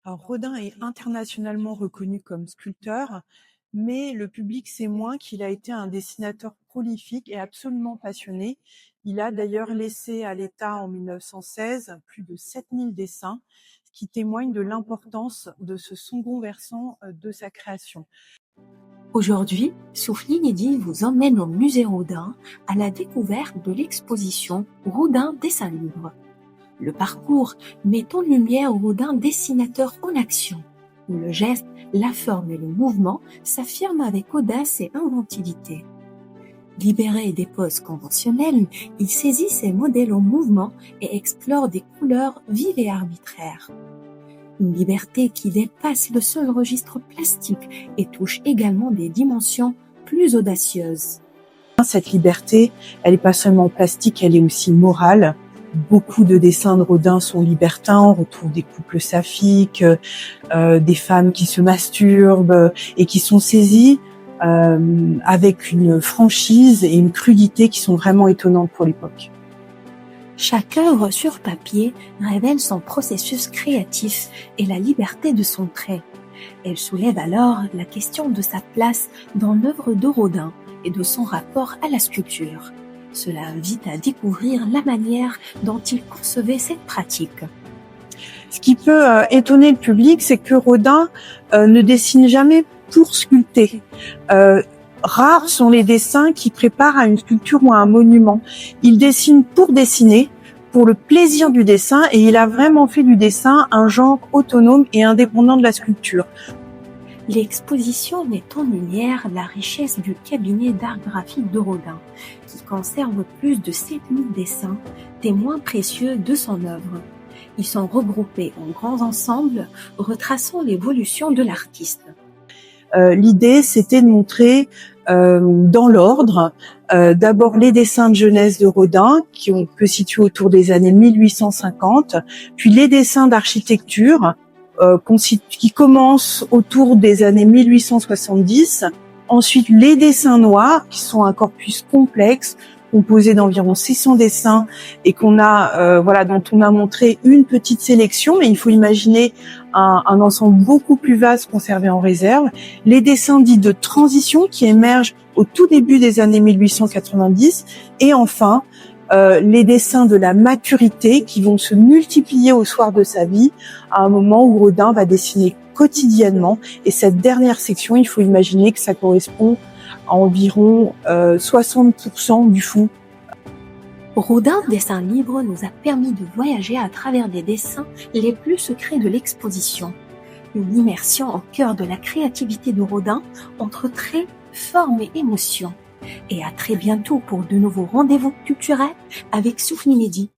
Alors Rodin est internationalement reconnu comme sculpteur, mais le public sait moins qu'il a été un dessinateur prolifique et absolument passionné. Il a d'ailleurs laissé à l'État en 1916 plus de 7000 dessins, ce qui témoigne de l'importance de ce second versant de sa création. Aujourd'hui, Souffle Inédit vous emmène au musée Rodin à la découverte de l'exposition Rodin Dessin Libre. Le parcours met en lumière Rodin dessinateur en action, où le geste, la forme et le mouvement s'affirment avec audace et inventivité. Libéré des poses conventionnelles, il saisit ses modèles en mouvement et explore des couleurs vives et arbitraires. Une liberté qui dépasse le seul registre plastique et touche également des dimensions plus audacieuses. Cette liberté, elle n'est pas seulement plastique, elle est aussi morale. Beaucoup de dessins de Rodin sont libertins, on retrouve des couples saphiques, des femmes qui se masturbent et qui sont saisies avec une franchise et une crudité qui sont vraiment étonnantes pour l'époque. Chaque œuvre sur papier révèle son processus créatif et la liberté de son trait. Elle soulève alors la question de sa place dans l'œuvre de Rodin et de son rapport à la sculpture. Cela invite à découvrir la manière dont il concevait cette pratique. Ce qui peut étonner le public, c'est que Rodin ne dessine jamais pour sculpter. Rares sont les dessins qui préparent à une sculpture ou à un monument. Il dessine pour dessiner, pour le plaisir du dessin, et il a vraiment fait du dessin un genre autonome et indépendant de la sculpture. L'exposition met en lumière la richesse du cabinet d'art graphique de Rodin, qui conserve plus de 7000 dessins, témoins précieux de son œuvre. Ils sont regroupés en grands ensembles, retraçant l'évolution de l'artiste. L'idée, c'était de montrer dans l'ordre, d'abord les dessins de jeunesse de Rodin, qui on peut situer autour des années 1850, puis les dessins d'architecture, qui commencent autour des années 1870, ensuite les dessins noirs, qui sont un corpus complexe, composé d'environ 600 dessins et dont on a montré une petite sélection, mais il faut imaginer un ensemble beaucoup plus vaste conservé en réserve. Les dessins dits de transition qui émergent au tout début des années 1890 et enfin les dessins de la maturité qui vont se multiplier au soir de sa vie à un moment où Rodin va dessiner quotidiennement. Et cette dernière section, il faut imaginer que ça correspond à environ 60% du fond. Rodin Dessin Libre nous a permis de voyager à travers des dessins les plus secrets de l'exposition. Une immersion au cœur de la créativité de Rodin entre traits, formes et émotions. Et à très bientôt pour de nouveaux rendez-vous culturels avec Souffle Inédit.